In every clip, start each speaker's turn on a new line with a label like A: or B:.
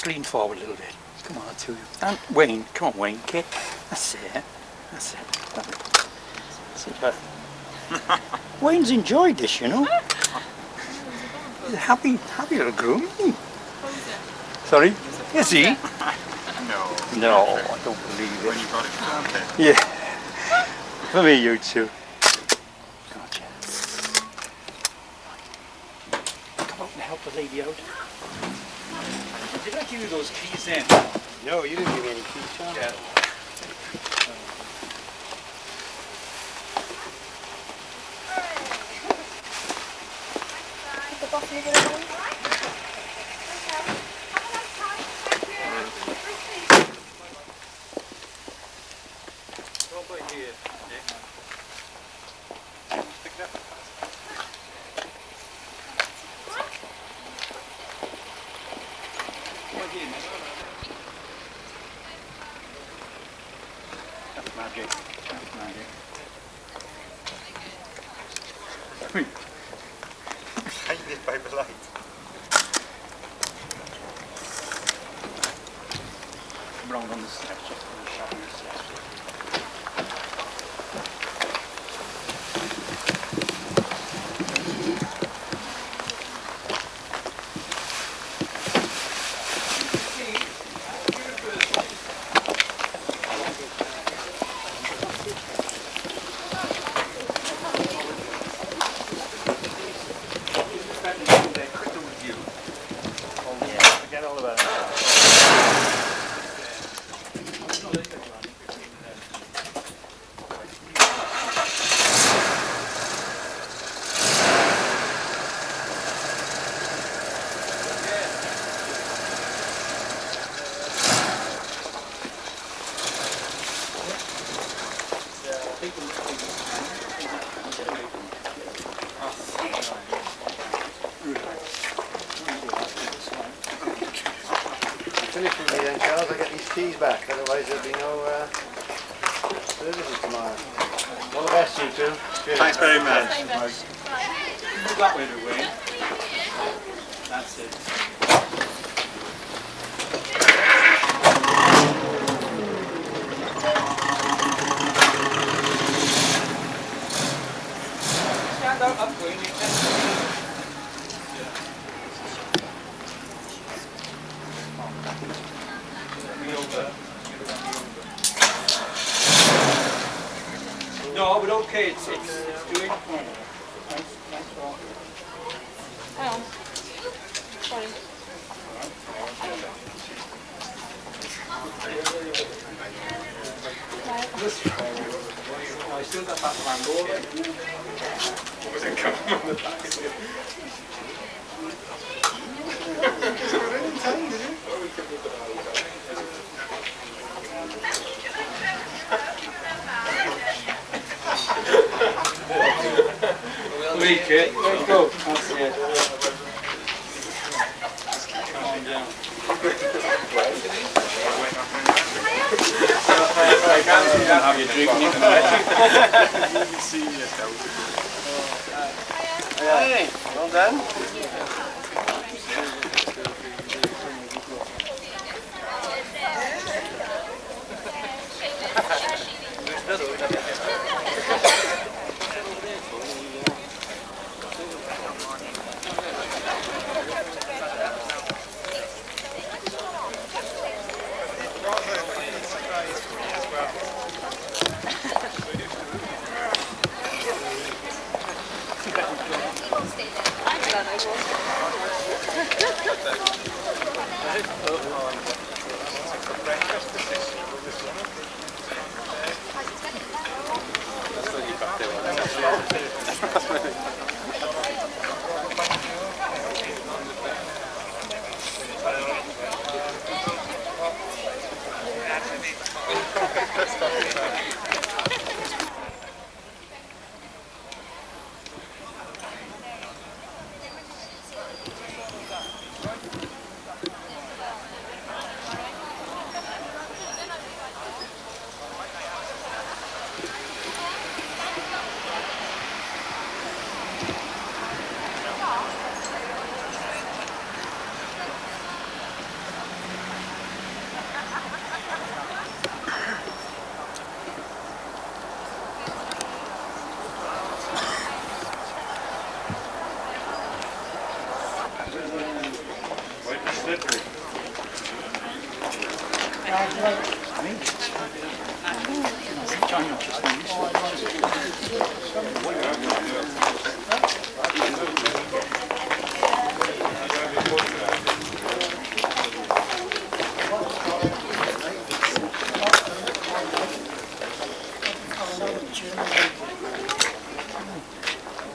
A: lean forward a little bit. Come on, two. And Wayne, come on, Wayne, kid. That's it. That's it. That's it. But Wayne's enjoyed this, you know. He's a happy little groom, isn't he? Sorry? Is he? No, I don't believe it.
B: When you got it down there.
A: Yeah. For me, you two. Gotcha. Come out and help the lady out. Did I give you those keys then?
C: No, you didn't give me any keys, John.
A: Yeah.
D: The bottom of the room.
A: That's magic. That's magic.
B: Painted paper light.
A: Round on the steps, just on the shop on the steps.
C: Forget all about it. Finish with me then, Charles. I get these keys back. Otherwise, there'll be no services tomorrow. All the best, you two. Cheers.
B: Thanks very much.
A: Move that way, Wayne. That's it. Stand up, Wayne. You can. No, but okay, it's doing fine. Nice walk.
D: Hang on. Sorry.
A: I still got that mango.
B: Was it coming on the back?
A: Wait, kid. Let's go. That's it. Calm down. I can't see that. Have you drinking even there?
B: You can see yourself.
C: Hey, well done.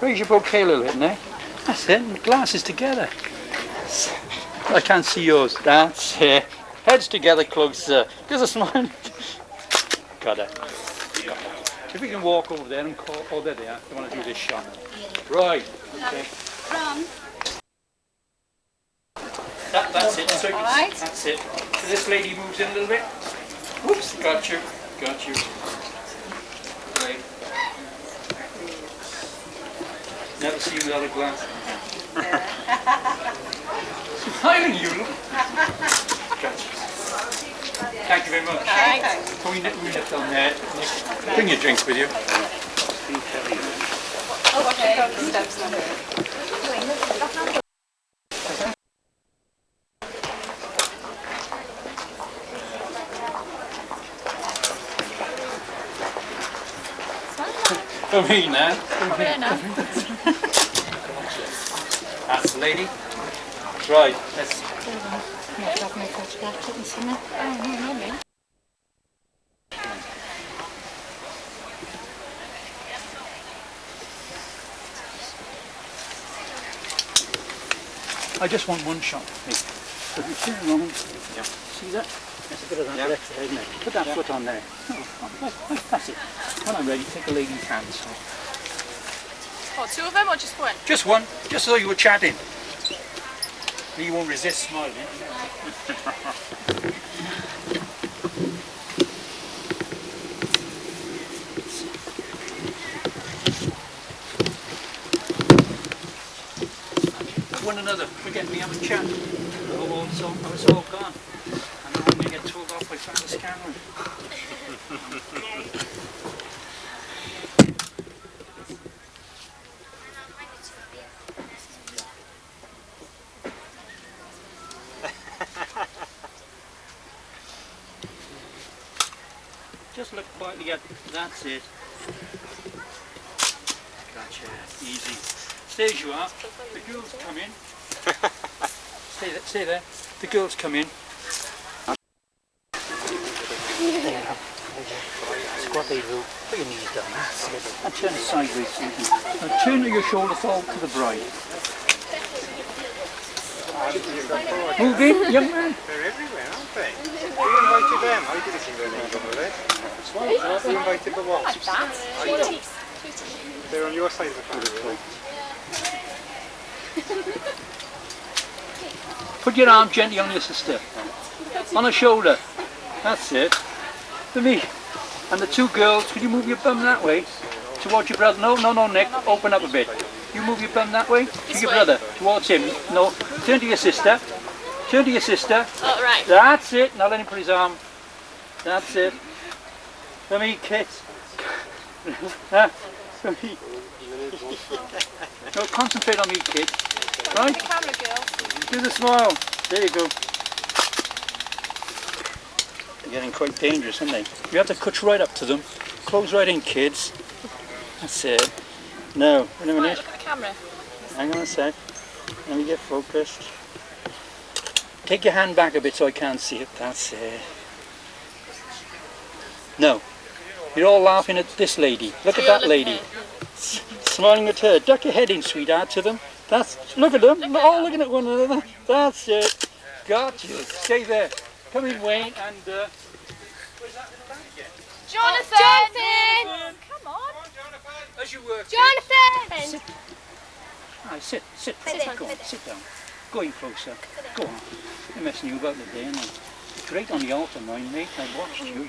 A: Raise your bouquet a little bit now. That's it, and glasses together. I can't see yours. That's it. Heads together closer. Give us a smile. Got it. If we can walk over there and call. Oh, there they are. They want to do this shot. Right. Okay.
D: Run.
A: That's it. So
D: Alright.
A: that's it. So this lady moves in a little bit. Whoops. Got you. Got you. Right. Never seen without a glass. Smiling, you look. Gotcha. Thank you very much.
D: Alright.
A: Can we nip down there? Nick? Bring your drink with you.
D: Oh, okay. Steps down.
A: Come here now.
D: Come here now.
A: That's the lady. Right, let's. I just want one shot. So if you turn around, see that? That's a bit of that left there, isn't it? Put that foot on there. That's it. When I'm ready, take the lady's hands.
D: Oh, two of them or just one?
A: Just one, just so you were chatting. You won't resist smiling. One another, forget me having a chat. Oh, it's all gone. And I'm going to get told off by Francis Cameron. Just look quietly at, that's it. Gotcha, easy. Stay as you are. The girls come in. Stay there. The girls come in. Squat over, put your knees down. And turn it sideways, Susan. Now turn your shoulder forward to the bride. Move in, young man.
B: They're everywhere, aren't they? We invited them. I didn't see their names on the list. We invited the wasps. They're on your side of the family.
A: Put your arm gently on your sister. On her shoulder. That's it. For me. And the two girls, could you move your bum that way? Towards your brother. No, Nick. Open up a bit. You move your bum that way. To your brother. Towards him. No. Turn to your sister. Turn to your sister.
D: Oh, right.
A: That's it. Now let him put his arm. That's it. For me, kids. For me. No, concentrate on me, kid. Right?
D: Camera girl.
A: Do the smile. There you go. They're getting quite dangerous, aren't they? You have to cut right up to them. Close right in, kids. That's it. No, wait a minute.
D: Right, look at the camera.
A: Hang on a sec. Let me get focused. Take your hand back a bit so I can't see it. That's it. No. You're all laughing at this lady. Look at that lady. Smiling at her. Duck your head in, sweetheart, to them. Look at them. All looking at one another. That's it. Got you. Stay there. Come in, Wayne, and where's that little lad again?
D: Jonathan! Come on.
A: As you work.
D: Jonathan!
A: Sit. Go on, sit down. Go in closer. Go on. I'm messing you about today, aren't I? Great on the altar, mine, mate. I watched you.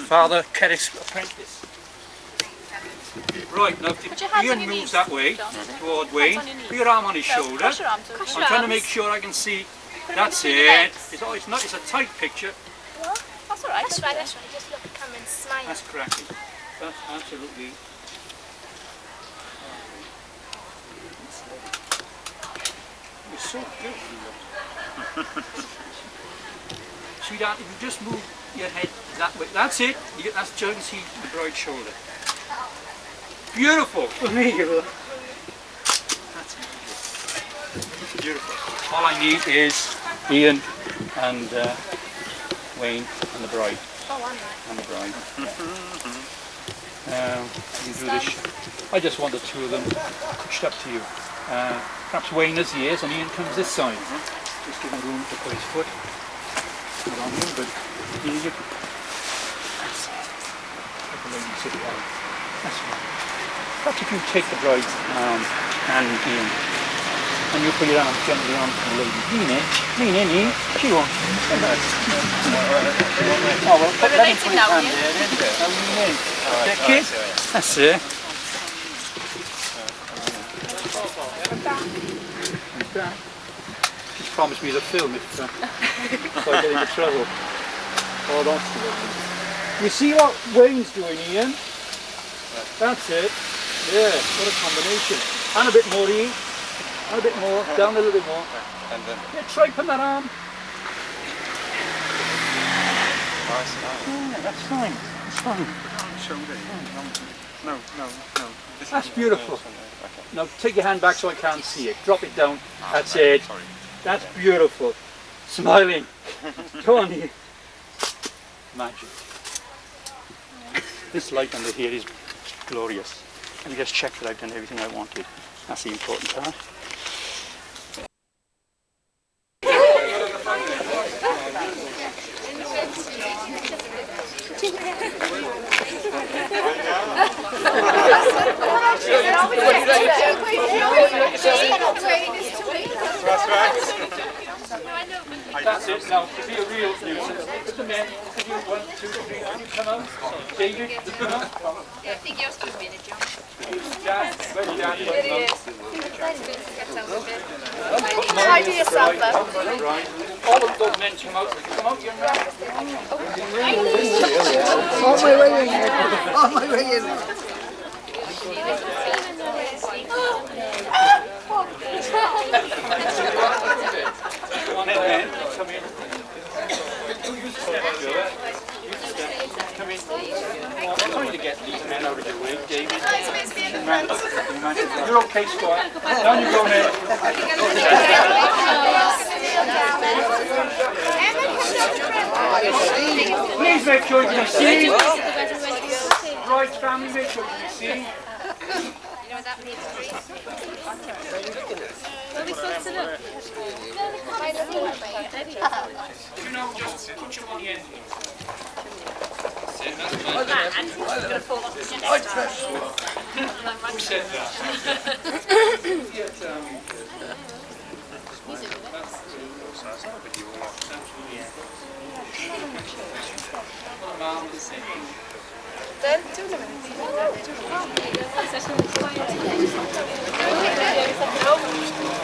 A: Father Kerrick's apprentice. Right, now if Ian moves that way, toward Wayne, put your arm on his shoulder.
D: Cross your arms.
A: I'm trying to make sure I can see. That's it. It's a tight picture.
D: What? That's alright.
E: That's right. Just look at the camera and smile.
A: That's correct. That's absolutely. You're so good. Sweetheart, if you just move your head that way. That's it. That's so you can see the bride's shoulder. Beautiful. Unbelievable. That's it. Beautiful. All I need is Ian and Wayne and the bride. And the bride. You do this. I just want the two of them pushed up to you. Perhaps Wayne as he is, and Ian comes this side. Just give him room to put his foot. Not on you, but here you go. That's it. Let the lady sit down. That's right. Perhaps if you take the bride's arm and Ian, and you put your arm gently on the lady. Lean in, Ian. She won't. Oh, well, let him put his hand there, then. Now lean in. That kid? That's it. She's promised me the film if I get into trouble. Oh, that's lovely. You see what Wayne's doing, Ian? That's it. Yeah, what a combination. And a bit more, Ian. And a bit more. Down a little bit more. Yeah, try putting that on. Yeah, that's fine. That's fine.
B: No.
A: That's beautiful. Now take your hand back so I can't see it. Drop it down. That's it. That's beautiful. Smiling. Go on here. Magic. This light under here is glorious. Let me just check that I've done everything I wanted. That's the important part. That's it. Now, to be a real nuisance, put the men, could you, 1, 2, 3, can you come out? David, come out.
D: Yeah, I think you're supposed to be in a jump.
A: Dan, where's Dan?
D: Tidy yourself up.
A: Right. All of those men come out. Come out, young man.
C: On my way in.
A: Come on, men. Come in. You step together. Come in. I'm trying to get these men out of the way, David. You're okay, Squire. Down you go, men. Please make sure you can see. Right, family, make sure you can see.
D: You know what that means? Where are we supposed to look?
A: You know, just put your money in. Who said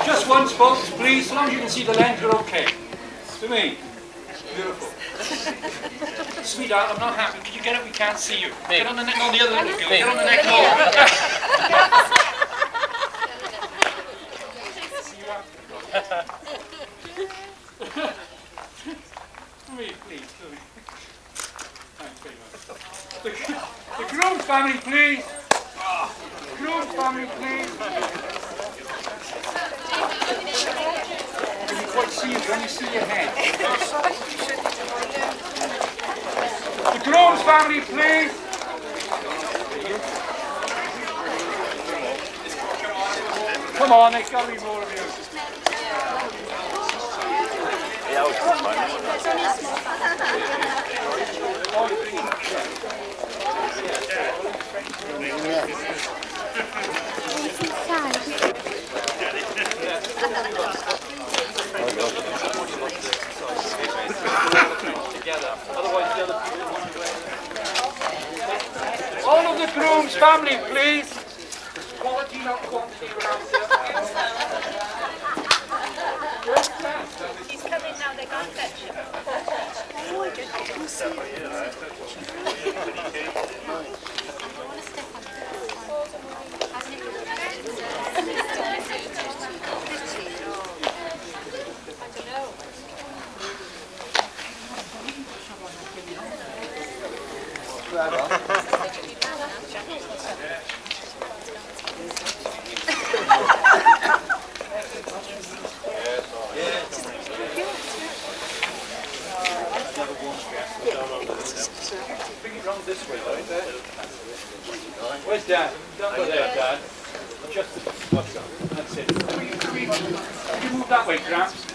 A: Just once, folks, please. As long as you can see the length, you're okay. To me. Beautiful. Sweetheart, I'm not happy. Could you get up? We can't see you. Get on the neck. No, the other little girl. Get on the neck. Please. Thanks very much. The groom family, please. Groom family, please. Can you quite see it when you see your head? The groom's family, please. Come on, there's got to be more of you. All of the groom's family, please. Quality, not quantity around here.
D: He's coming now, they're going to fetch him.
A: Bring it round this way, though. Where's Dad? Don't go there, Dad. Just that's it. Can you move that way, Gramps?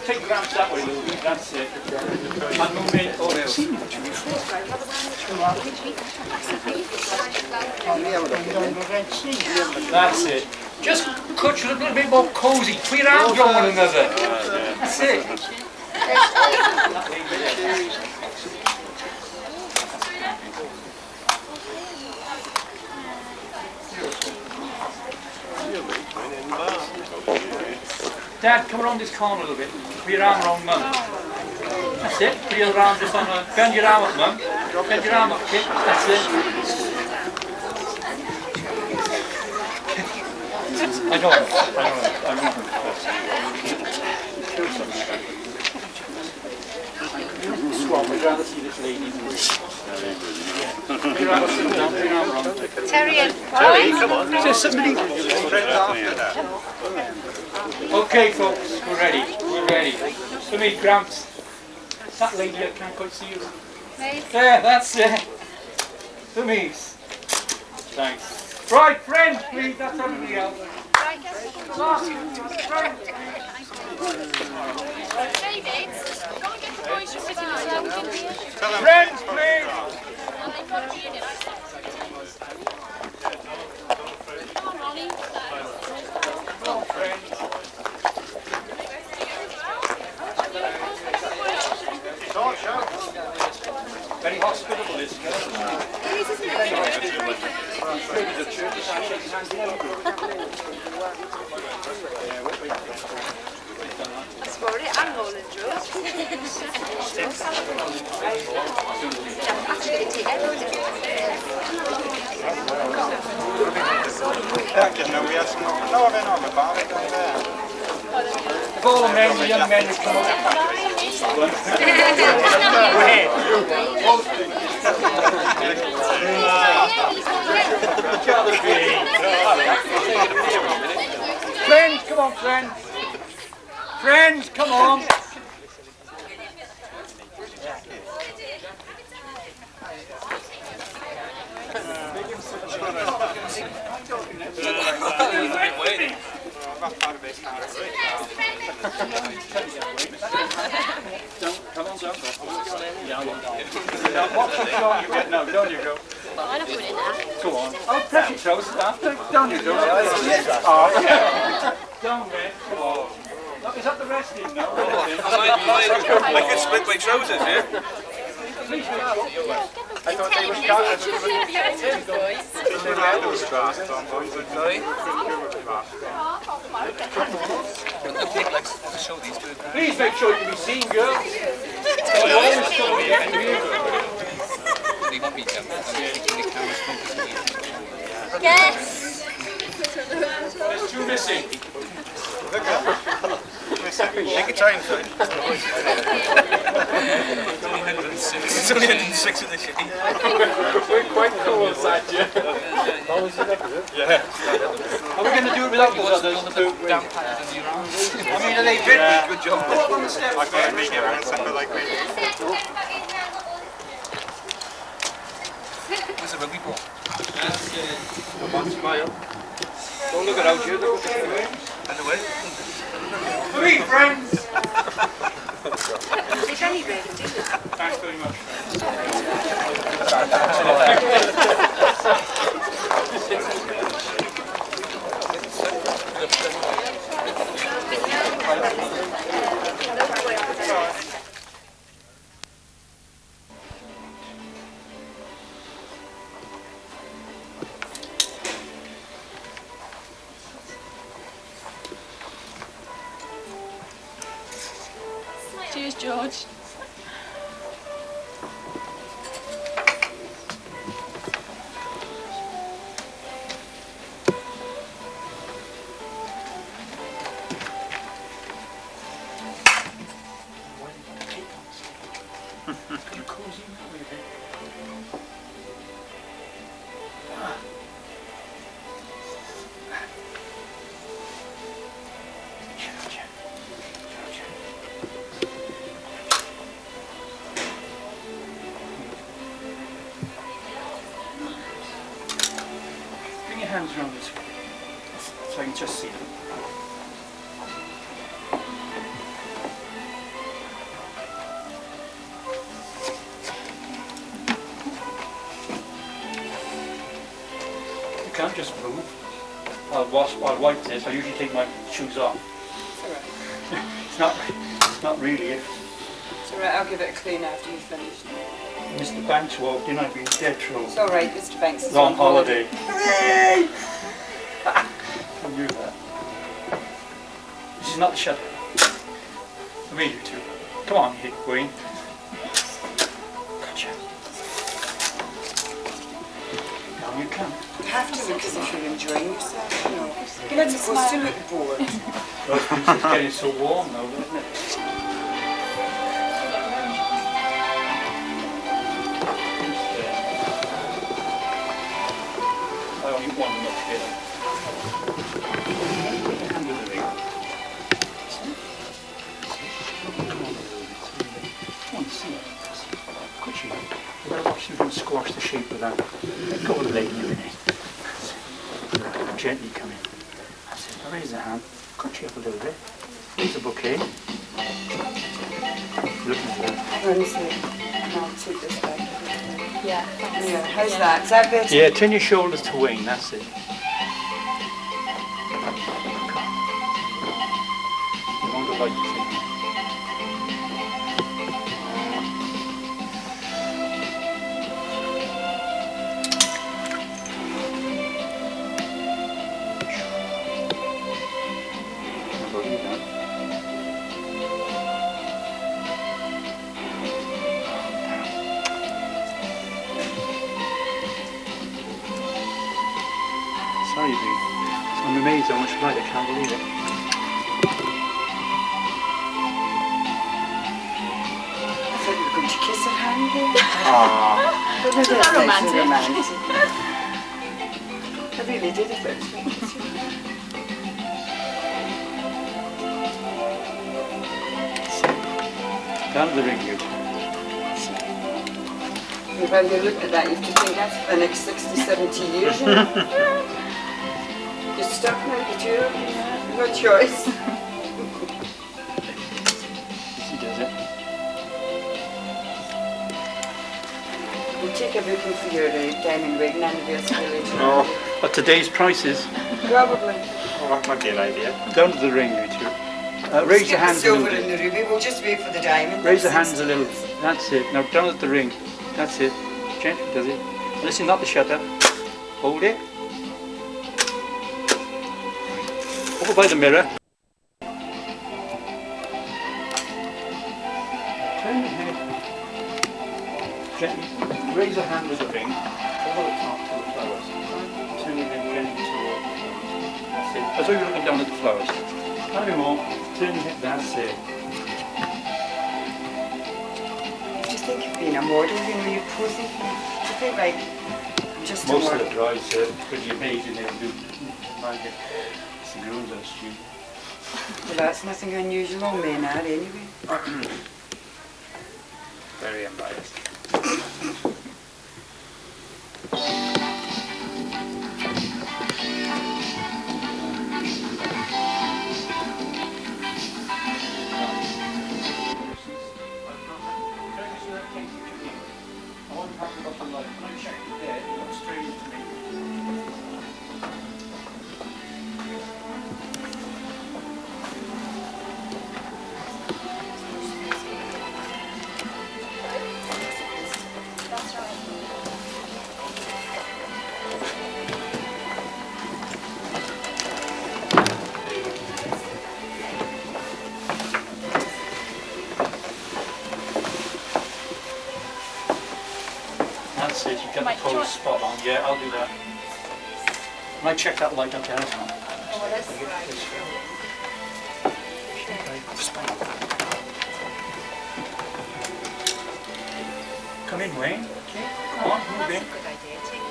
A: Take Gramps that way a little bit. That's it. And move in. Oh, that's it. Just cut you a little bit more cosy. Put your arms on one another. That's it. Dad, come around this corner a little bit. Put your arm around Mum. That's it. Put your arm just on her. Bend your arm up, Mum. Bend your arm up, kid. That's it. I know. We'd rather see this lady. Put your arm around.
D: Terry,
B: Come on.
A: Is there somebody? Okay, folks, we're ready. We're ready. To me, Gramps. That lady, I can't quite see you. There, that's it. To me. Thanks. Right, friends, please. That's everybody else.
D: David, go and get the boys to sit in the lounge in here.
A: Friends, please.
D: And they've got you in it. Come on, Ronnie.
A: Come on, friends. Very hospitable, this girl.
D: That's for it. I'm rolling
A: If all the men, the young men would come up. Friends, come on, friends. Friends, come on. Watch the shot you get now, down you go. Go on. Oh, press your toes, down you go. Oh, yeah. Down there, come on. Look, is that the resting now?
F: I can split my trousers, yeah?
B: I thought they were
A: Please make sure you can be seen, girls.
D: Yes.
A: There's two missing.
F: Take your time, son. It's only 106 in the city.
A: We're quite cool inside here. Yeah. Are we going to do it without those others? I mean, are they fit? Good job. Go up on the steps.
B: I can't make it around something like me.
F: Where's the rugby ball?
A: Come on, smile. Don't look around you, look at the way.
F: And away.
A: Three friends!
D: It's only really do that.
A: Thanks very much.
D: Cheers, George.
A: Bring your hands around this way, so I can just see them. You can't just move. I'll wipe this. I usually take my shoes off.
G: It's alright.
A: It's not really it.
G: It's alright, I'll give it a clean after you've finished.
A: Mr. Banks walked in, I'd been dead through.
G: It's alright, Mr. Banks is
A: Long
G: on holiday.
A: holiday. I knew that. This is not the shutter. I made you two. Come on, Wayne. Gotcha. Now you can.
G: You have to look as if you're enjoying yourself, you know. You're not supposed to look bored.
A: Well, it's getting so warm now, isn't it? I only want them up here. Under the ring. Come on, see it. Could you? You better watch so you don't squash the shape of that. Let go of the leg in a minute. Gently come in. That's it. Now raise the hand. Cut you up a little bit. Raise the bouquet. Look at that.
G: Honestly, no, take this back.
D: Yeah.
G: Yeah, how's that? Is that better?
A: Yeah, turn your shoulders to Wayne, that's it. You want the light thing. Sorry, dude. I'm amazed how much light, I can't believe it.
G: I thought you were going to kiss her hand there.
A: Aww.
G: Wasn't
D: Isn't that romantic?
G: I really did. I thought it was going to kiss her hand.
A: Down to the ring, you.
G: Well, you look at that, you have to think that's for the next 60, 70 years, you know. You're stuck now, the two of you, no choice.
A: He does it.
G: We'll take everything for your diamond ring and anniversary later.
A: Oh, at today's prices.
G: Probably.
B: Oh, that might be an idea.
A: Down to the ring, you two. Raise your hands a
G: Silver
A: little
G: and
A: bit.
G: the ruby, we'll just wait for the diamond.
A: Raise the hands a little. That's it. Now down at the ring. That's it. Gently does it. Listen, not the shutter. Hold it. Over by the mirror. Turn your head. Gently. Raise your hand with the ring. Over the top to the flowers. Turn your head gently toward the flowers. That's it. As though you're looking down at the flowers. Not anymore. Turn your head. That's it.
G: Just think of being a model, you know, you're posing for me. To think like, I'm just a
A: Most of
G: model.
A: the drives, because you're made in there, do like it. It's the girls that stupid.
G: Well, that's nothing unusual on men are anyway.
A: Very unbiased.
D: That's right.
A: That's it, you get the
D: Right,
A: pose
D: try-
A: spot on. Yeah, I'll do that. And I check that light up there.
D: Oh, well, that's
A: Come in, Wayne. Come on, move in.
D: That's a good idea. Take the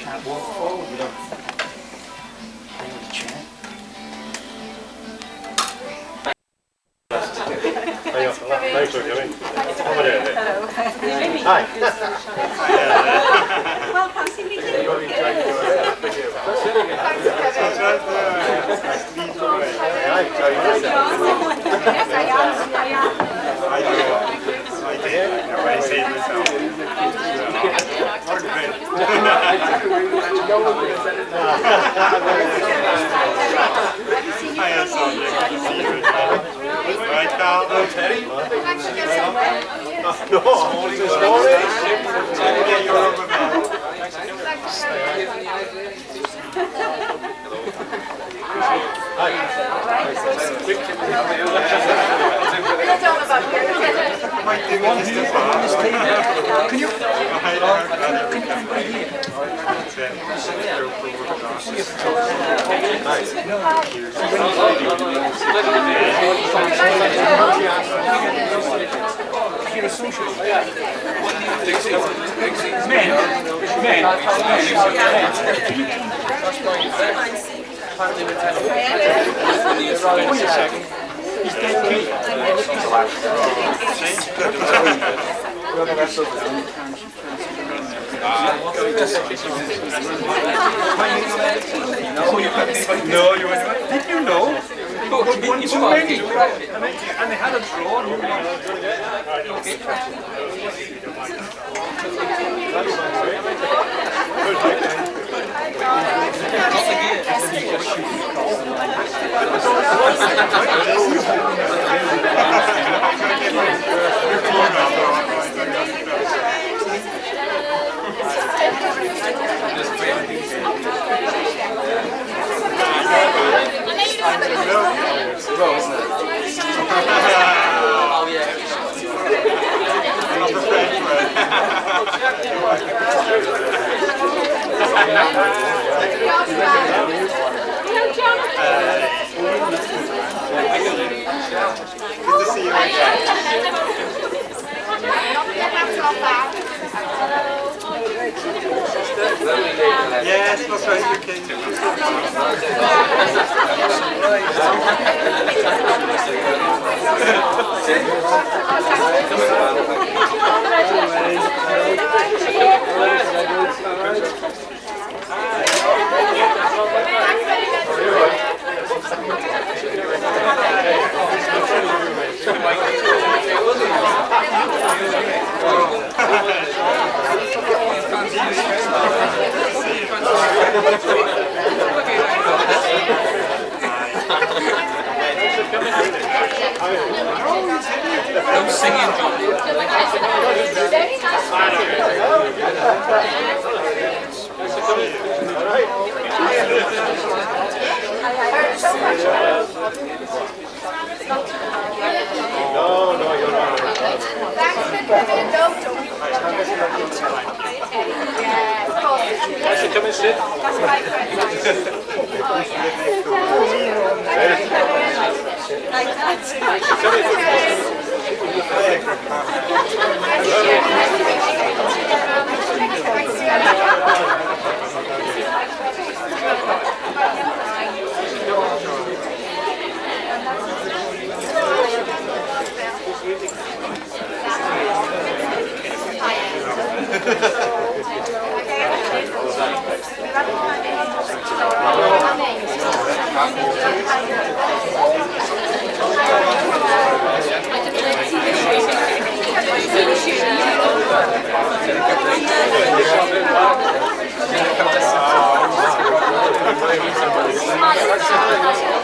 A: Can't walk forward without being on the chair.
B: Thanks for coming. How are you? Hi.
D: Well, fancy meeting you. Yes, I
B: Right, Carl. Teddy? No.
A: Can you?
F: No, you went. Did you know? One too many. And they had a
B: Good to see you again. Yes, that's right, you
F: No singing,
B: No, you're not.
F: come and sit.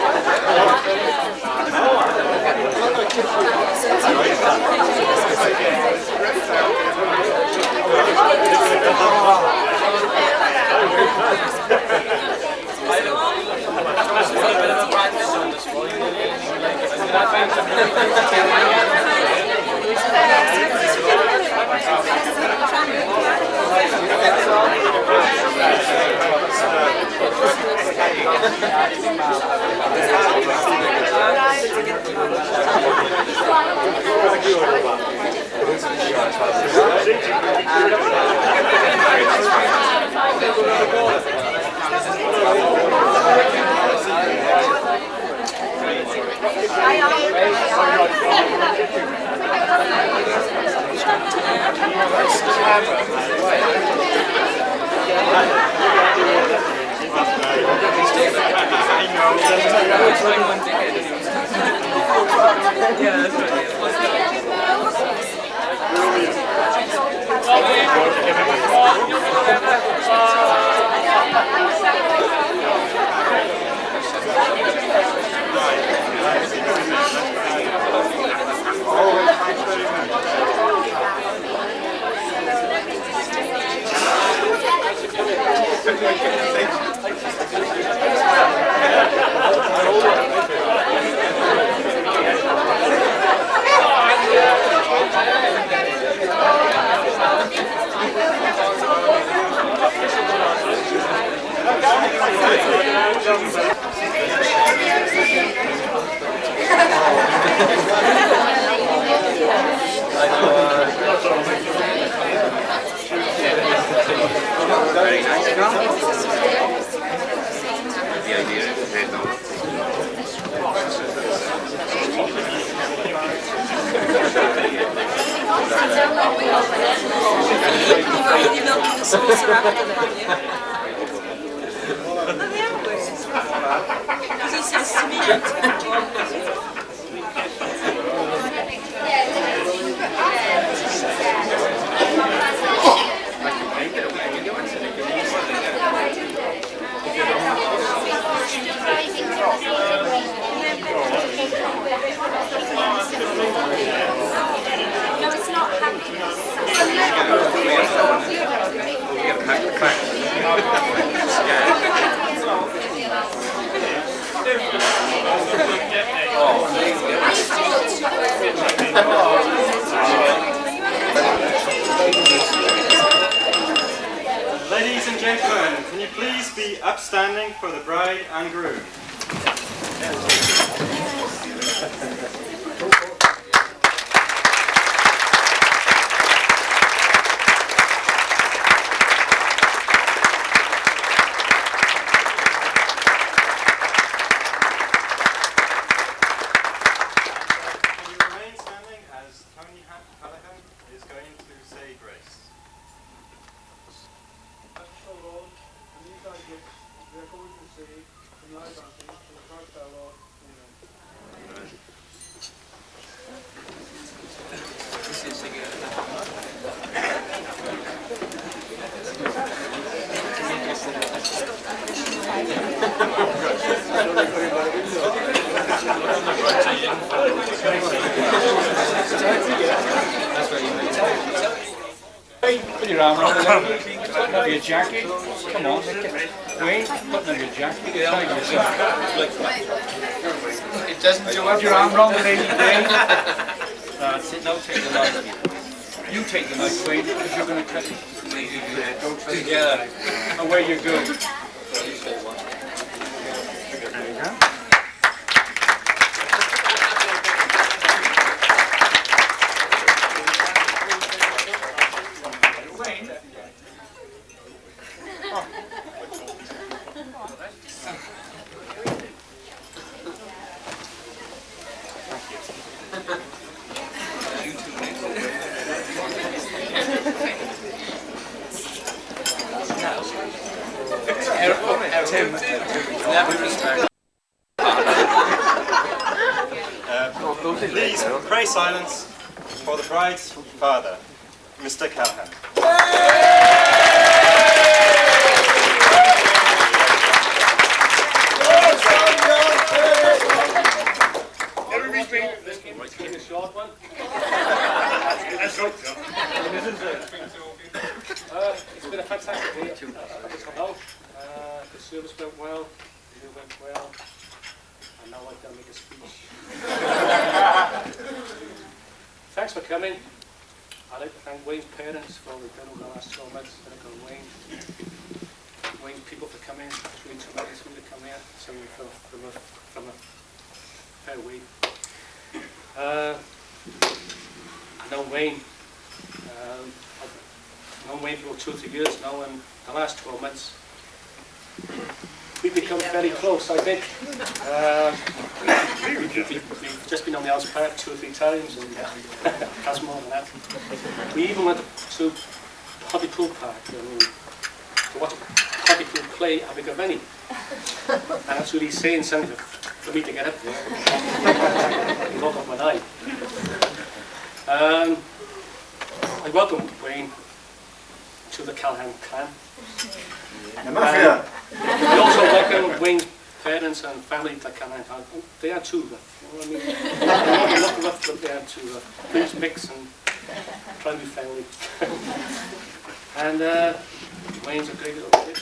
B: Thank you. Ladies and gentlemen, can you please be upstanding for the bride and groom? Can you remain standing as Tony Callahan is going to say grace?
F: Put your arm around the leg. Put under your jacket. Come on. Wayne, put under your jacket. Tie yourself.
H: It doesn't do
F: Put your arm around the lady, Wayne. That's it. Now take the knife. You take the knife, Wayne, because you're going to cut it. Together. Away you go.
A: There you go.
B: Please pray silence for the bride's father, Mr. Callahan.
F: It's been a fantastic day. It's come out. The service went well. The meal went well. And now I've got to make a speech. Thanks for coming. I'd like to thank Wayne's parents for all they've done over the last 12 months. Thank Wayne. Wayne people for coming. It's really tremendous when they come here. So from a fair way. I know Wayne. I've known Wayne for about 2 or 3 years now, and the last 12 months we've become very close, I think. We've We've just been on the Owls Park 2 or 3 times, and that's more than that. We even went to Hartlepool Park to watch Hartlepool play Abergavenny. And that's really saying something for me to get up there. I woke up one eye. I welcome Wayne to the Callahan clan.
C: The Mafia!
F: We also welcome Wayne's parents and family to Callahan clan. They are too, but you know what I mean? They're lucky enough that they are too. Please mix and try to be friendly. And Wayne's a great little kid.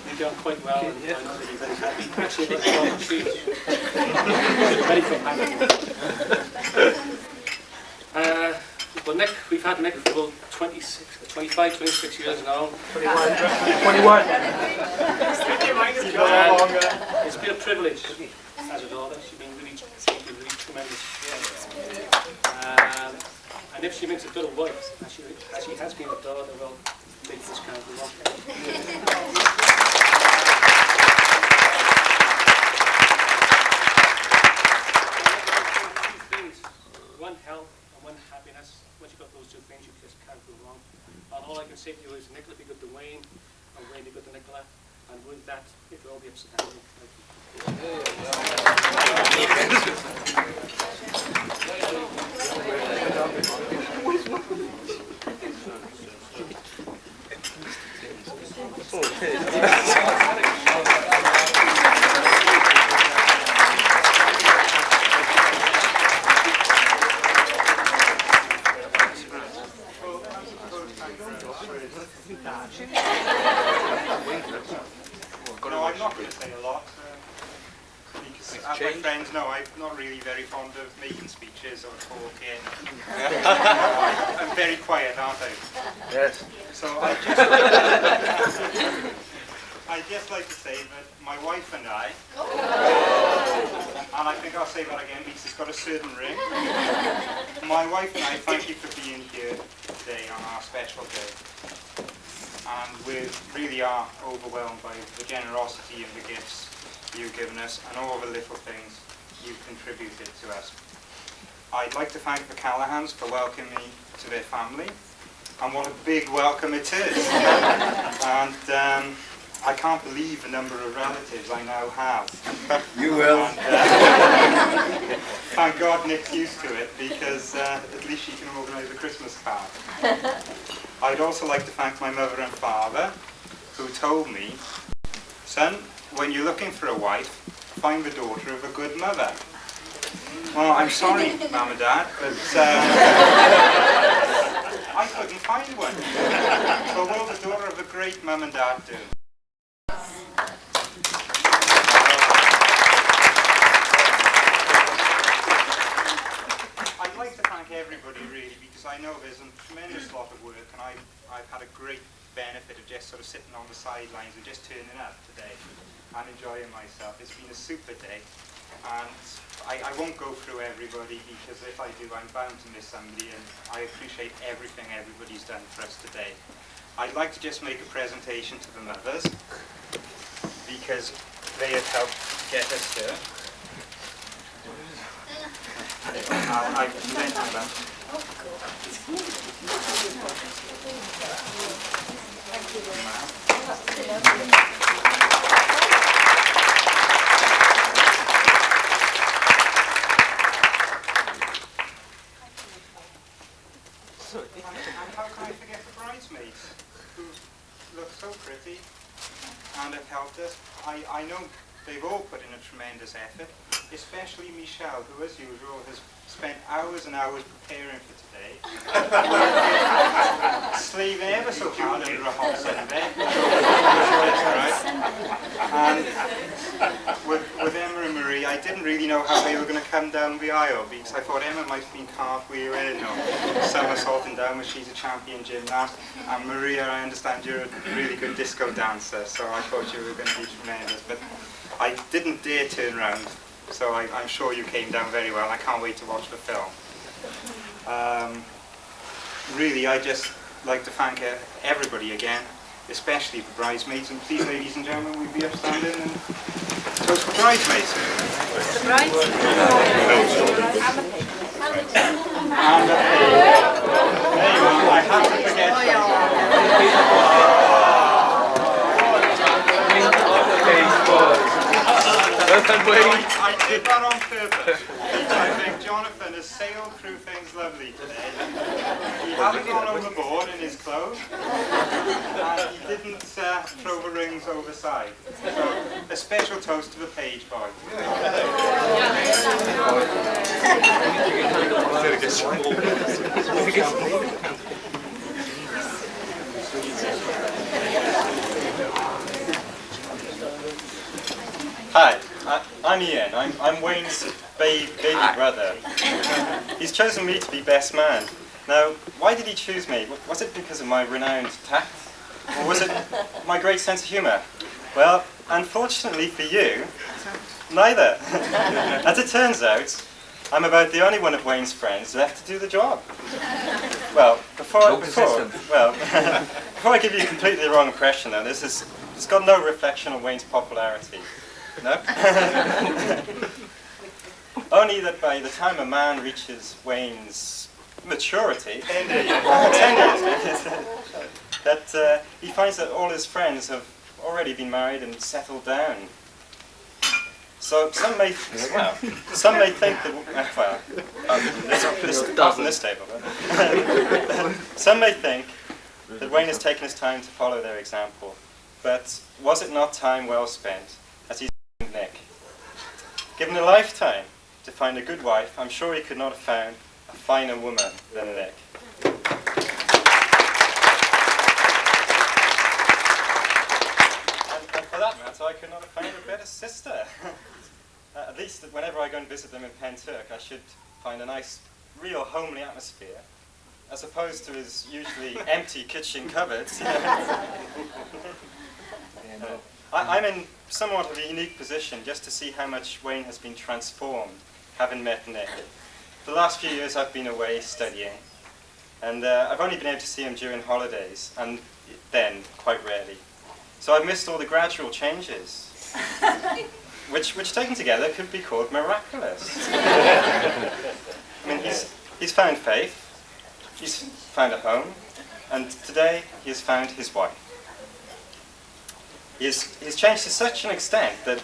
F: He's done quite well, and I know that he's very happy. Actually, let's go on the streets. Very happy. Well, Nick, we've had Nick for about 25, 26 years now.
C: 21.
F: It's been a privilege as a daughter. She's been really tremendous. And if she makes a good wife, as she has been a daughter, well, take this kind of love. One health and one happiness. Once you've got those two things, you just can't go wrong. And all I can say to you is Nicola be good to Wayne, and Wayne be good to Nicola. And with that, it will all be upside down.
B: No, I'm not going to say a lot. Because as my friends know, I'm not really very fond of making speeches or talking. I'm very quiet, aren't I?
C: Yes.
B: So I'd just like to say that my wife and I, and I think I'll say that again because it's got a certain ring. My wife and I thank you for being here today on our special day. And we really are overwhelmed by the generosity and the gifts you've given us and all the little things you've contributed to us. I'd like to thank the Callahans for welcoming me to their family, and what a big welcome it is. And I can't believe the number of relatives I now have.
C: You will.
B: And, thank God Nick's used to it, because at least she can organise a Christmas card. I'd also like to thank my mother and father, who told me, son, when you're looking for a wife, find the daughter of a good mother. Well, I'm sorry, Mum and Dad, but I couldn't find one. So what will the daughter of a great Mum and Dad do? I'd like to thank everybody, really, because I know there's a tremendous lot of work, and I've had a great benefit of just sort of sitting on the sidelines and just turning up today and enjoying myself. It's been a super day, and I won't go through everybody, because if I do, I'm bound to miss somebody, and I appreciate everything everybody's done for us today. I'd like to just make a presentation to the mothers, because they have helped get us here. I presented them. And how can I forget the bridesmaids, who look so pretty and have helped us. I know they've all put in a tremendous effort, especially Michelle, who as usual has spent hours and hours preparing for today. Slaving ever so hard under a hot Sunday. And with Emma and Marie, I didn't really know how they were going to come down the aisle, because I thought Emma might have been cartwheeling or somersaulting down, but she's a champion gymnast. And Maria, I understand you're a really good disco dancer, so I thought you were going to be tremendous. But I didn't dare turn around, so I'm sure you came down very well. I can't wait to watch the film. Really, I just like to thank everybody again, especially the bridesmaids. And please, ladies and gentlemen, we'll be upstanding and Toast for bridesmaids.
D: The bridesmaid.
B: And there you are. I have to forget. I did that on purpose. I think Jonathan has sailed through things lovely today. He hasn't gone overboard in his clothes, and he didn't throw the rings overside. So, a special toast to the page boy.
H: Hi, I'm Ian. I'm Wayne's baby brother. He's chosen me to be best man. Now, why did he choose me? Was it because of my renowned tact? Or was it my great sense of humour? Well, unfortunately for you, neither. As it turns out, I'm about the only one of Wayne's friends left to do the job. Well, before I give you completely the wrong impression, though, it's got no reflection on Wayne's popularity. No? Only that by the time a man reaches Wayne's maturity, 10 years, that he finds that all his friends have already been married and settled down. So some may think that, not in this table, but some may think that Wayne has taken his time to follow their example. But was it not time well spent, as he said to Nick? Given a lifetime to find a good wife, I'm sure he could not have found a finer woman than Nick. And for that matter, I could not have found a better sister. At least whenever I go and visit them in Penturk, I should find a nice, real homely atmosphere, as opposed to his usually empty kitchen cupboards. I'm in somewhat of a unique position just to see how much Wayne has been transformed, having met Nick. The last few years I've been away studying, and I've only been able to see him during holidays, and then quite rarely. So I've missed all the gradual changes, which taken together could be called miraculous. I mean, he's found faith, he's found a home, and today he has found his wife. He's changed to such an extent that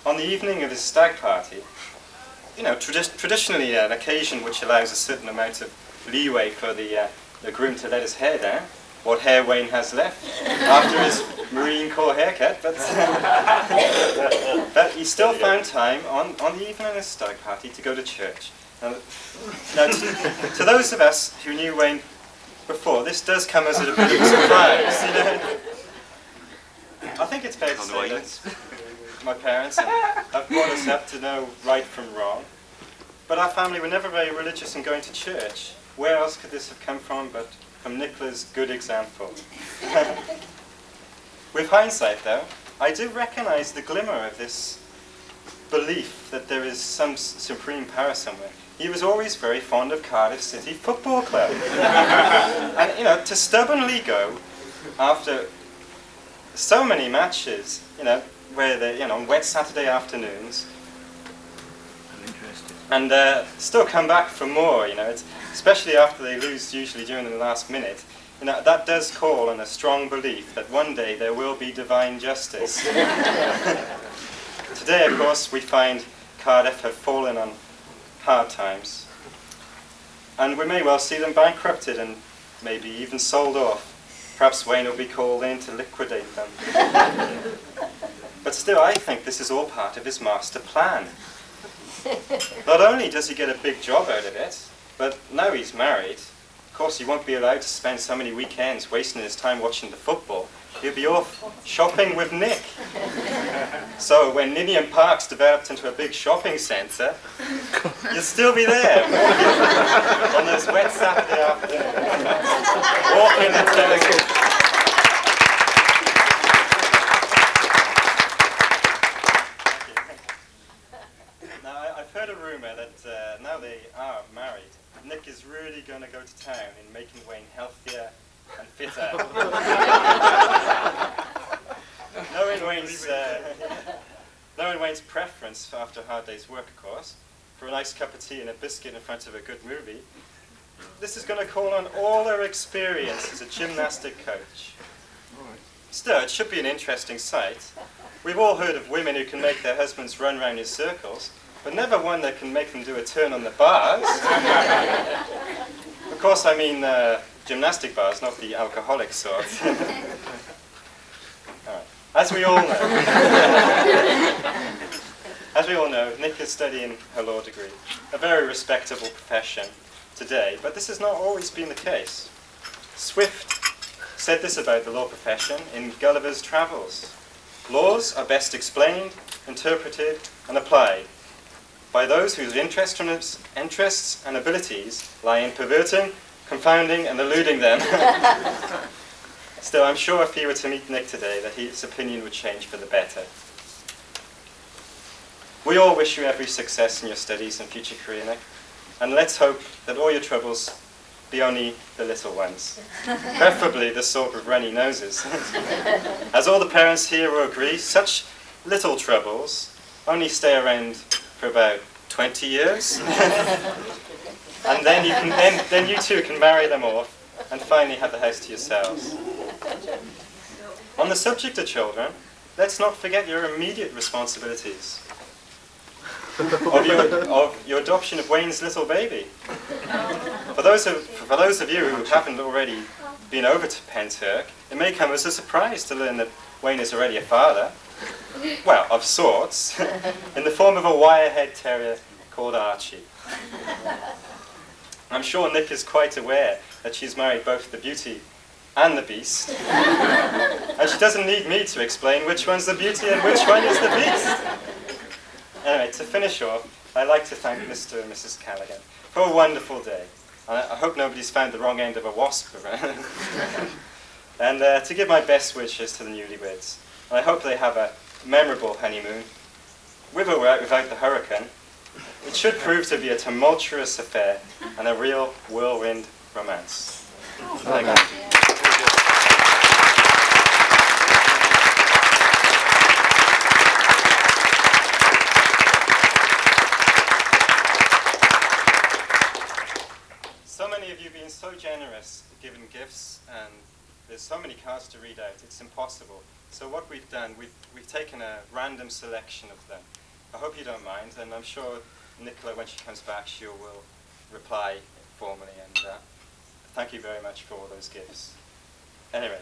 H: on the evening of his stag party, you know, traditionally an occasion which allows a certain amount of leeway for the groom to let his hair down, what hair Wayne has left after his Marine Corps haircut, but he still found time on the evening of his stag party to go to church. Now to those of us who knew Wayne before, this does come as a bit of a surprise, you know. I think it's fair to say that my parents have brought us up to know right from wrong. But our family were never very religious in going to church. Where else could this have come from but from Nicola's good example? With hindsight, though, I do recognise the glimmer of this belief that there is some supreme power somewhere. He was always very fond of Cardiff City Football Club. And, you know, to stubbornly go after so many matches, you know, where they, you know, on wet Saturday afternoons, and still come back for more, you know, especially after they lose usually during the last minute. You know, that does call on a strong belief that one day there will be divine justice. Today, of course, we find Cardiff have fallen on hard times, and we may well see them bankrupted and maybe even sold off. Perhaps Wayne will be called in to liquidate them. But still, I think this is all part of his master plan. Not only does he get a big job out of it, but now he's married. Of course, he won't be allowed to spend so many weekends wasting his time watching the football. He'll be off shopping with Nick. So when Ninian Park's developed into a big shopping centre, you'll still be there on those wet Saturday afternoons, walking the television. Now, I've heard a rumour that now they are married, Nick is really going to go to town in making Wayne healthier and fitter. Knowing Wayne's knowing Wayne's preference for after a hard day's work, of course, for a nice cup of tea and a biscuit in front of a good movie, this is going to call on all her experience as a gymnastic coach. Still, it should be an interesting sight. We've all heard of women who can make their husbands run round in circles, but never one that can make them do a turn on the bars. Of course, I mean gymnastic bars, not the alcoholic sort. All right. As we all know, Nick is studying her law degree, a very respectable profession today, but this has not always been the case. Swift said this about the law profession in Gulliver's Travels. Laws are best explained, interpreted, and applied by those whose interests and abilities lie in perverting, confounding, and eluding them. Still, I'm sure if he were to meet Nick today, that his opinion would change for the better. We all wish you every success in your studies and future career, Nick, and let's hope that all your troubles be only the little ones, preferably the sort with runny noses. As all the parents here will agree, such little troubles only stay around for about 20 years, and then you two can marry them off and finally have the house to yourselves. On the subject of children, let's not forget your immediate responsibilities of your adoption of Wayne's little baby. For those of you who haven't already been over to Penturk, it may come as a surprise to learn that Wayne is already a father, well, of sorts, in the form of a wire-haired terrier called Archie. I'm sure Nick is quite aware that she's married both the beauty and the beast, and she doesn't need me to explain which one's the beauty and which one is the beast. Anyway, to finish off, I'd like to thank Mr. and Mrs. Callaghan for a wonderful day. I hope nobody's found the wrong end of a wasp around. And to give my best wishes to the newlyweds. And I hope they have a memorable honeymoon, with or without the hurricane. It should prove to be a tumultuous affair and a real whirlwind romance. Thank you. So many of you have been so generous giving gifts, and there's so many cards to read out, it's impossible. So what we've done, we've taken a random selection of them. I hope you don't mind, and I'm sure Nicola, when she comes back, she will reply formally, and thank you very much for all those gifts. Anyway,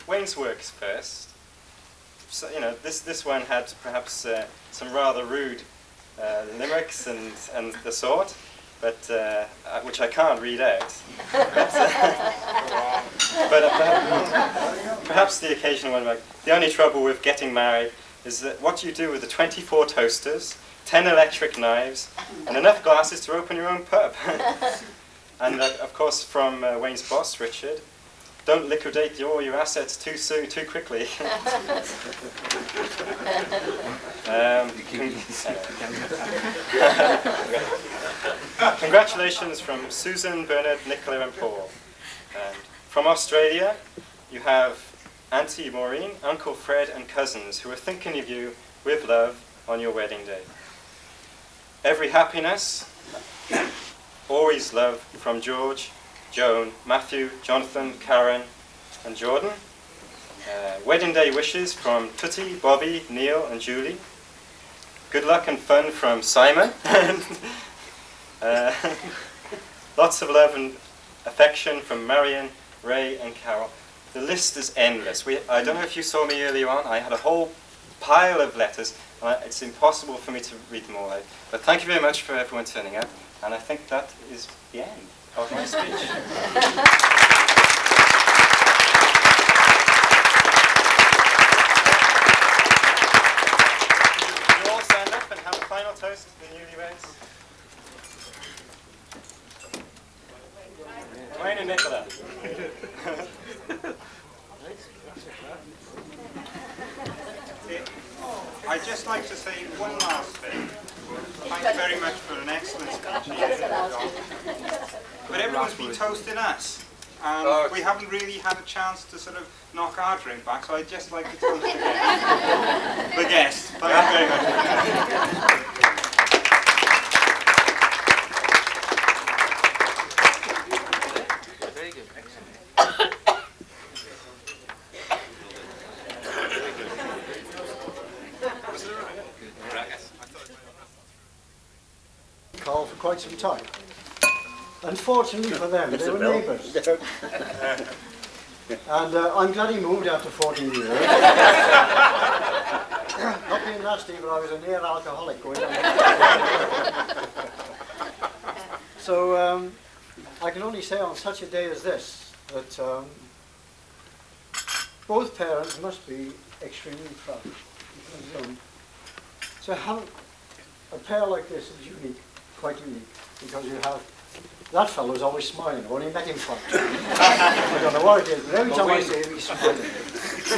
H: Wayne's works first. So, you know, this one had perhaps some rather rude limericks and the sort, but which I can't read out. But perhaps the occasional one. Like, the only trouble with getting married is that what you do with the 24 toasters, 10 electric knives, and enough glasses to open your own pub. And of course, from Wayne's boss, Richard, don't liquidate all your assets too soon, too quickly. Congratulations from Susan, Bernard, Nicola, and Paul. And from Australia, you have Auntie Maureen, Uncle Fred, and cousins who are thinking of you with love on your wedding day. Every happiness, always love from George, Joan, Matthew, Jonathan, Karen, and Jordan. Wedding day wishes from Tutti, Bobby, Neil, and Julie. Good luck and fun from Simon. Lots of love and affection from Marion, Ray, and Carol. The list is endless. I don't know if you saw me earlier on. I had a whole pile of letters, and it's impossible for me to read them all out. But thank you very much for everyone turning up, and I think that is the end of my speech. You all stand up and have a final toast to the newlyweds. Wayne and Nicola.
B: I'd just like to say one last thing. Thank you very much for an excellent speech. But everyone's been toasting us. and we haven't really had a chance to sort of knock our drink back, so I'd just like to toast again. The guest. Thank you very much.
I: Carl for quite some time. Unfortunately for them, they were neighbours. And I'm glad he moved after 14 years. Not being nasty, but I was a near alcoholic going on. So I can only say on such a day as this that both parents must be extremely proud. Because, to have a pair like this is unique, quite unique, because you have that fellow's always smiling. I've only met him once. I don't know what it is, but every time I see him, he's smiling.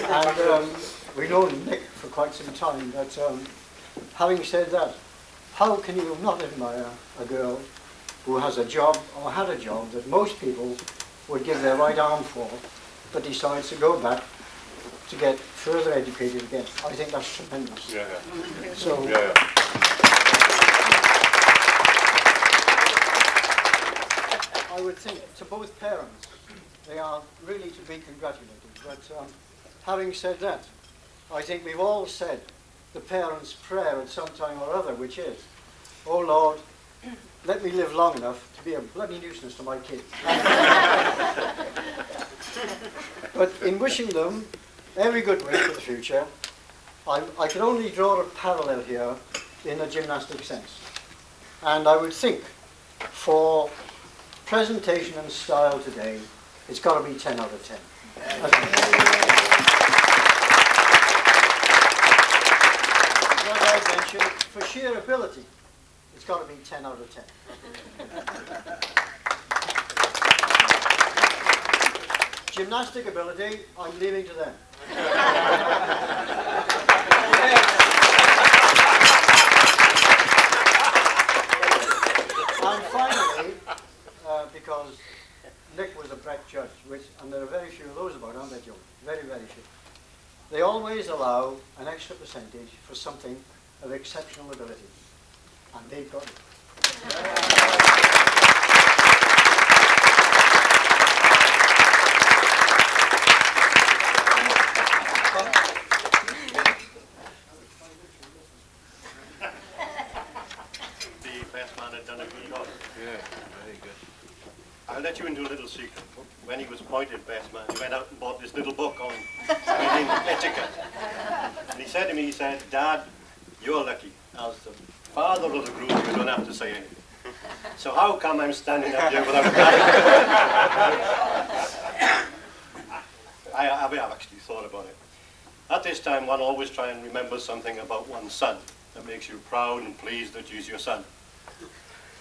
I: And we've known Nick for quite some time, but having said that, how can you not admire a girl who has a job, or had a job, that most people would give their right arm for, but decides to go back to get further educated again? I think that's tremendous.
J: Yeah.
I: So, I would think to both parents, they are really to be congratulated. But having said that, I think we've all said the parents' prayer at some time or other, which is, "Oh Lord, let me live long enough to be a bloody nuisance to my kids." But in wishing them every good wish for the future, I can only draw a parallel here in a gymnastic sense. And I would think for presentation and style today, it's got to be 10 out of 10. As I mentioned, for sheer ability, it's got to be 10 out of 10. Gymnastic ability, I'm leaving to them. And finally, because Nick was a Brett judge, and there are very few of those about, aren't there, Joe? Very, very few. They always allow an extra percentage for something of exceptional ability, and they've got it.
J: The best man had done a good job. Yeah, very good. I'll let you into a little secret. When he was appointed best man, he went out and bought this little book on wedding etiquette. And he said to me, he said, "Dad, you're lucky. As the father of the groom, you don't have to say anything. So how come I'm standing up here without a I have actually thought about it. At this time, one always try and remember something about one's son that makes you proud and pleased that he's your son.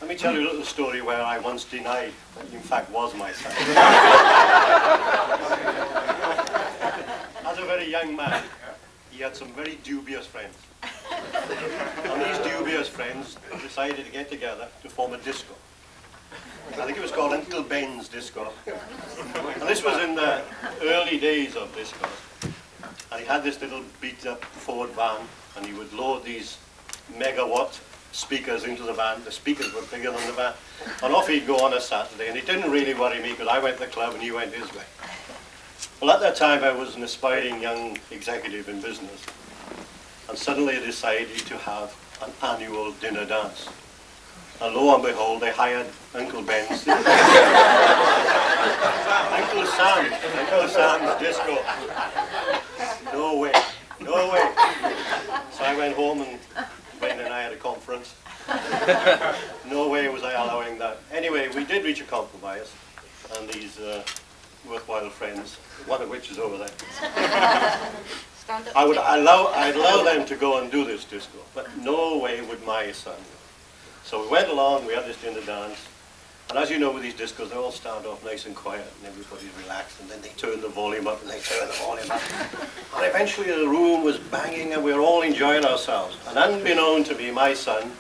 J: Let me tell you a little story where I once denied that he in fact was my son. As a very young man, he had some very dubious friends. And these dubious friends decided to get together to form a disco. I think it was called Uncle Ben's Disco. And this was in the early days of disco. And he had this little beat-up Ford van, and he would load these megawatt speakers into the van. The speakers were bigger than the van. And off he'd go on a Saturday, and it didn't really worry me because I went to the club and he went his way. Well, at that time I was an aspiring young executive in business, and suddenly I decided to have an annual dinner dance. And lo and behold, they hired Uncle Ben's Uncle Sam's disco. No way, no way. So I went home and Ben and I had a conference. No way was I allowing that. Anyway, we did reach a compromise, and these worthwhile friends, one of which is over there. I'd allow them to go and do this disco, but no way would my son. So we went along, we had this dinner dance, and as you know with these discos, they all start off nice and quiet, and everybody's relaxed, and then they turn the volume up, and they turn the volume up. And eventually the room was banging, and we were all enjoying ourselves. And unbeknown to me, my son,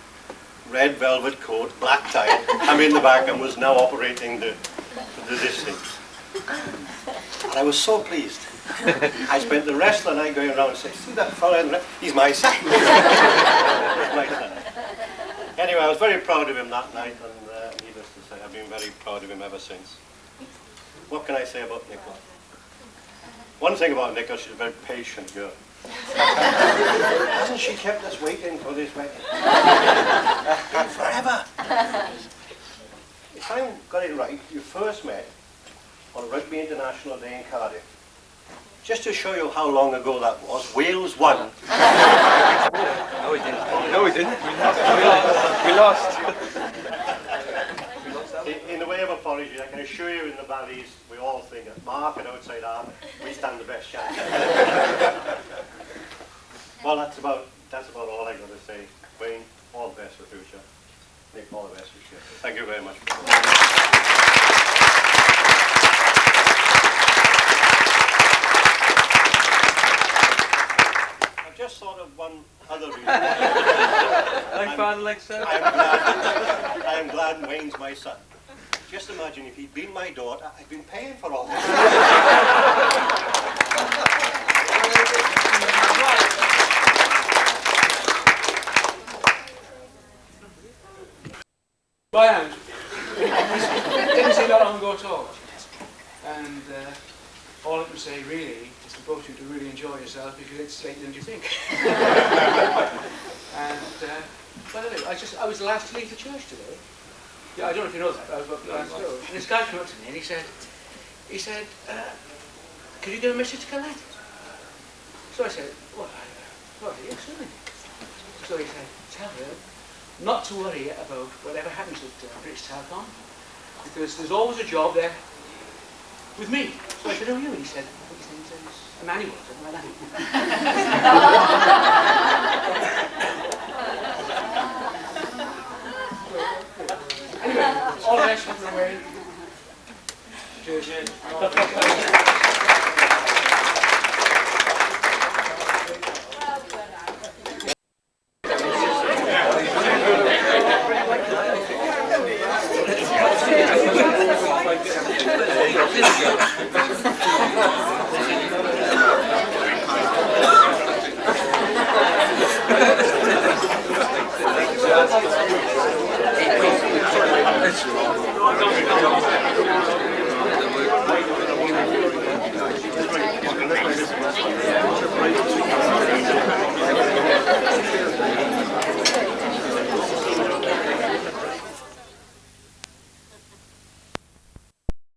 J: red velvet coat, black tie, I'm in the back and was now operating the this thing. And I was so pleased. I spent the rest of the night going around and saying, see that fellow in the he's my son. He's my son. Anyway, I was very proud of him that night, and needless to say, I've been very proud of him ever since. What can I say about Nicola? One thing about Nicola, she's a very patient girl. Hasn't she kept us waiting for this wedding? Forever. If I got it right, you first met on Rugby International Day in Cardiff. Just to show you how long ago that was, Wales won.
H: No, we didn't. No, we didn't. We lost.
J: In the way of apology, I can assure you in the valleys, we all think that mark and outside arm, we stand the best chance. Well, that's about all I got to say. Wayne, all the best for the future. Nick, all the best for the future. Thank you very much. I've just thought of one other reason. I am glad Wayne's my son. Just imagine if he'd been my daughter, I'd been paying for all this.
F: Well, didn't see that long ago at all. And all I can say really is to both of you to really enjoy yourself because it's later than you think. And by the way, I was the last to leave the church today. Yeah, I don't know if you know that. I was the last to go. And this guy came up to me and he said, could you do a message to Colette? So I said, well, yes, certainly. So he said, tell her not to worry about whatever happens at British Telecom, because there's always a job there with me. So I said, who are you? And he said, I think his name is Emmanuel, something like that. Anyway, all the best for the way. Cheers.